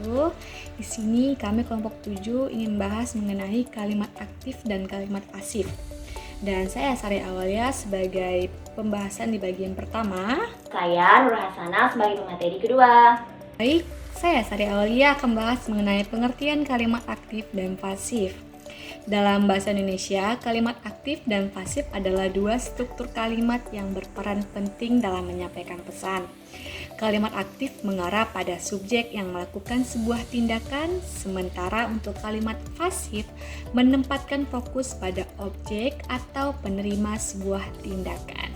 wabarakatuh. Di sini kami kelompok 7 ingin bahas mengenai kalimat aktif dan kalimat pasif. Dan saya Sari Awalia sebagai pembahasan di bagian pertama. Saya Nur Hasanah sebagai pemateri kedua. Baik, saya Sari Awalia akan bahas mengenai pengertian kalimat aktif dan pasif. Dalam bahasa Indonesia, kalimat aktif dan pasif adalah dua struktur kalimat yang berperan penting dalam menyampaikan pesan. Kalimat aktif mengarah pada subjek yang melakukan sebuah tindakan, sementara untuk kalimat pasif menempatkan fokus pada objek atau penerima sebuah tindakan.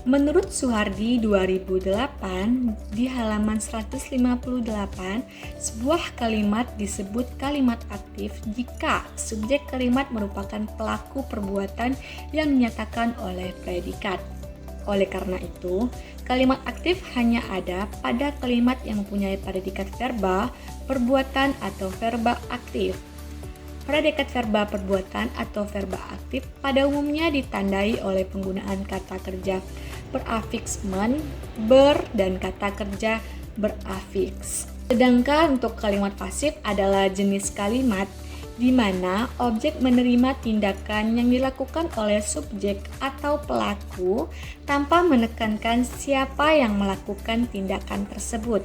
Menurut Suhardi 2008, di halaman 158, sebuah kalimat disebut kalimat aktif jika subjek kalimat merupakan pelaku perbuatan yang dinyatakan oleh predikat. Oleh karena itu, kalimat aktif hanya ada pada kalimat yang mempunyai predikat verba, perbuatan, atau verba aktif. Predikat verba perbuatan atau verba aktif pada umumnya ditandai oleh penggunaan kata kerja berafiks men, ber, dan kata kerja berafiks. Sedangkan untuk kalimat pasif adalah jenis kalimat di mana objek menerima tindakan yang dilakukan oleh subjek atau pelaku tanpa menekankan siapa yang melakukan tindakan tersebut.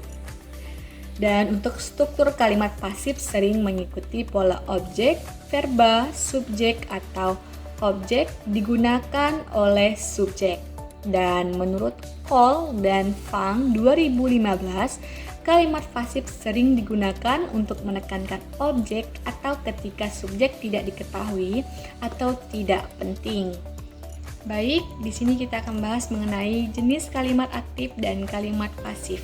Dan untuk struktur kalimat pasif sering mengikuti pola objek, verba, subjek, atau objek digunakan oleh subjek. Dan menurut Kohl dan Fang 2015, kalimat pasif sering digunakan untuk menekankan objek atau ketika subjek tidak diketahui atau tidak penting. Baik, di sini kita akan bahas mengenai jenis kalimat aktif dan kalimat pasif.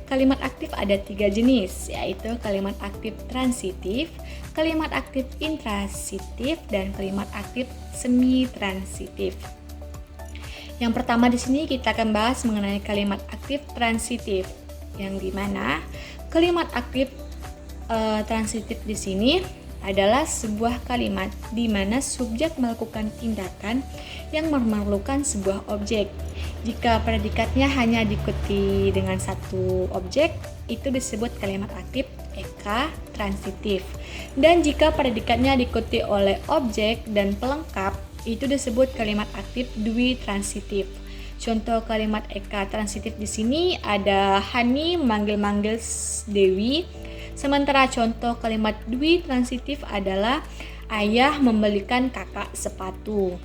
Kalimat aktif ada 3 jenis, yaitu kalimat aktif transitif, kalimat aktif intransitif, dan kalimat aktif semi-transitif. Yang pertama di sini kita akan bahas mengenai kalimat aktif transitif, yang dimana kalimat aktif transitif di sini adalah sebuah kalimat di mana subjek melakukan tindakan yang memerlukan sebuah objek. Jika predikatnya hanya diikuti dengan satu objek, itu disebut kalimat aktif eka transitif. Dan jika predikatnya diikuti oleh objek dan pelengkap, itu disebut kalimat aktif dwi transitif. Contoh kalimat eka transitif di sini ada Hani memanggil-manggil Dewi. Sementara contoh kalimat dwi transitif adalah ayah membelikan kakak sepatu.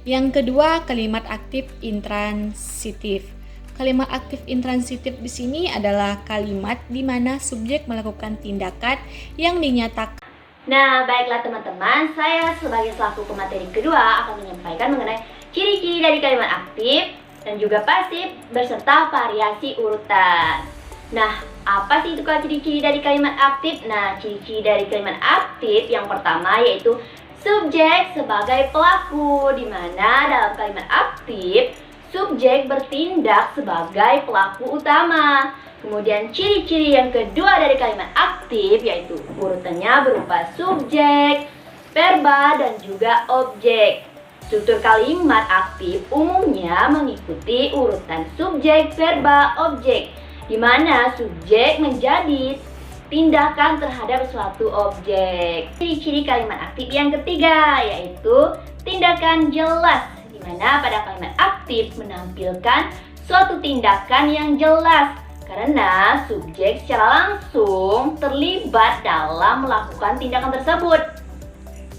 Yang kedua, kalimat aktif intransitif. Kalimat aktif intransitif di sini adalah kalimat di mana subjek melakukan tindakan yang dinyatakan. Nah, baiklah teman-teman, saya sebagai selaku pemateri kedua akan menyampaikan mengenai ciri-ciri dari kalimat aktif dan juga pasif beserta variasi urutan. Nah, apa sih itu ciri-ciri dari kalimat aktif? Nah, ciri-ciri dari kalimat aktif yang pertama yaitu subjek sebagai pelaku, di mana dalam kalimat aktif subjek bertindak sebagai pelaku utama. Kemudian ciri-ciri yang kedua dari kalimat aktif yaitu urutannya berupa subjek, verba, dan juga objek. Struktur kalimat aktif umumnya mengikuti urutan subjek, verba, objek, di mana subjek menjadi tindakan terhadap suatu objek. Ciri-ciri kalimat aktif yang ketiga yaitu tindakan jelas, di mana pada kalimat aktif menampilkan suatu tindakan yang jelas karena subjek secara langsung terlibat dalam melakukan tindakan tersebut.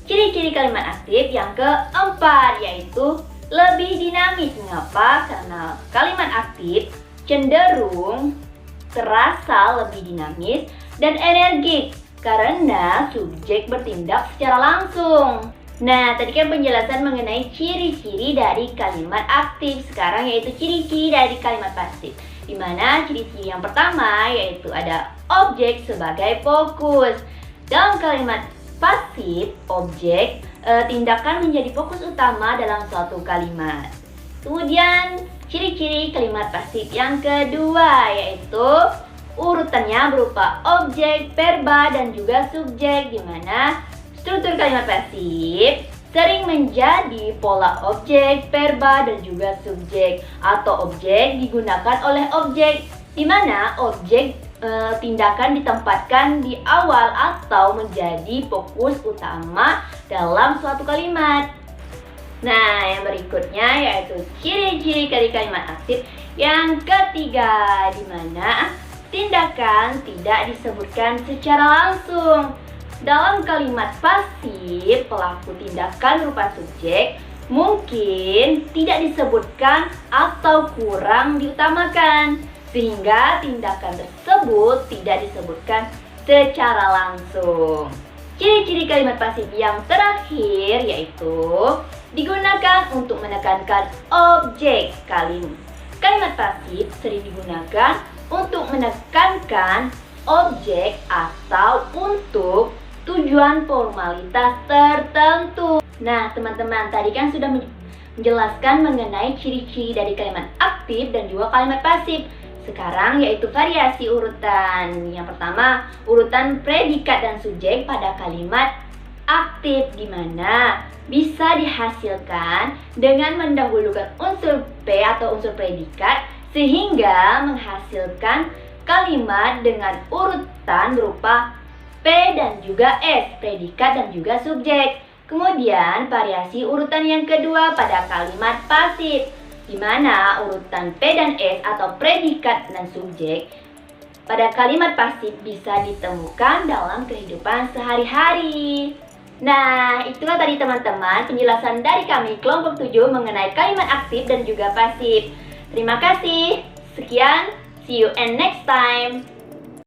Ciri-ciri kalimat aktif yang keempat yaitu lebih dinamis. Mengapa? Karena kalimat aktif cenderung terasa lebih dinamis dan energik karena subjek bertindak secara langsung. Nah, tadi kan penjelasan mengenai ciri-ciri dari kalimat aktif. Sekarang yaitu ciri-ciri dari kalimat pasif, di mana ciri-ciri yang pertama yaitu ada objek sebagai fokus. Dalam kalimat pasif, objek tindakan menjadi fokus utama dalam suatu kalimat. Kemudian ciri-ciri kalimat pasif yang kedua yaitu urutannya berupa objek, verba, dan juga subjek, di mana struktur kalimat pasif sering menjadi pola objek, verba, dan juga subjek, atau objek digunakan oleh objek, di mana objek tindakan ditempatkan di awal atau menjadi fokus utama dalam suatu kalimat. Nah, yang berikutnya yaitu ciri-ciri dari kalimat aktif yang ketiga, di mana tindakan tidak disebutkan secara langsung. Dalam kalimat pasif, pelaku tindakan berupa subjek mungkin tidak disebutkan atau kurang diutamakan, sehingga tindakan tersebut tidak disebutkan secara langsung. Ciri-ciri kalimat pasif yang terakhir yaitu digunakan untuk menekankan objek Kalimat pasif sering digunakan untuk menekankan objek atau untuk tujuan formalitas tertentu. Nah, teman-teman, tadi kan sudah menjelaskan mengenai ciri-ciri dari kalimat aktif dan juga kalimat pasif. Sekarang yaitu variasi urutan. Yang pertama, urutan predikat dan subjek pada kalimat aktif, di mana bisa dihasilkan dengan mendahulukan unsur P atau unsur predikat sehingga menghasilkan kalimat dengan urutan berupa P dan juga S, predikat dan juga subjek. Kemudian variasi urutan yang kedua pada kalimat pasif, di mana urutan P dan S atau predikat dan subjek pada kalimat pasif bisa ditemukan dalam kehidupan sehari-hari. Nah, itulah tadi teman-teman penjelasan dari kami kelompok 7 mengenai kalimat aktif dan juga pasif. Terima kasih. Sekian, see you and next time.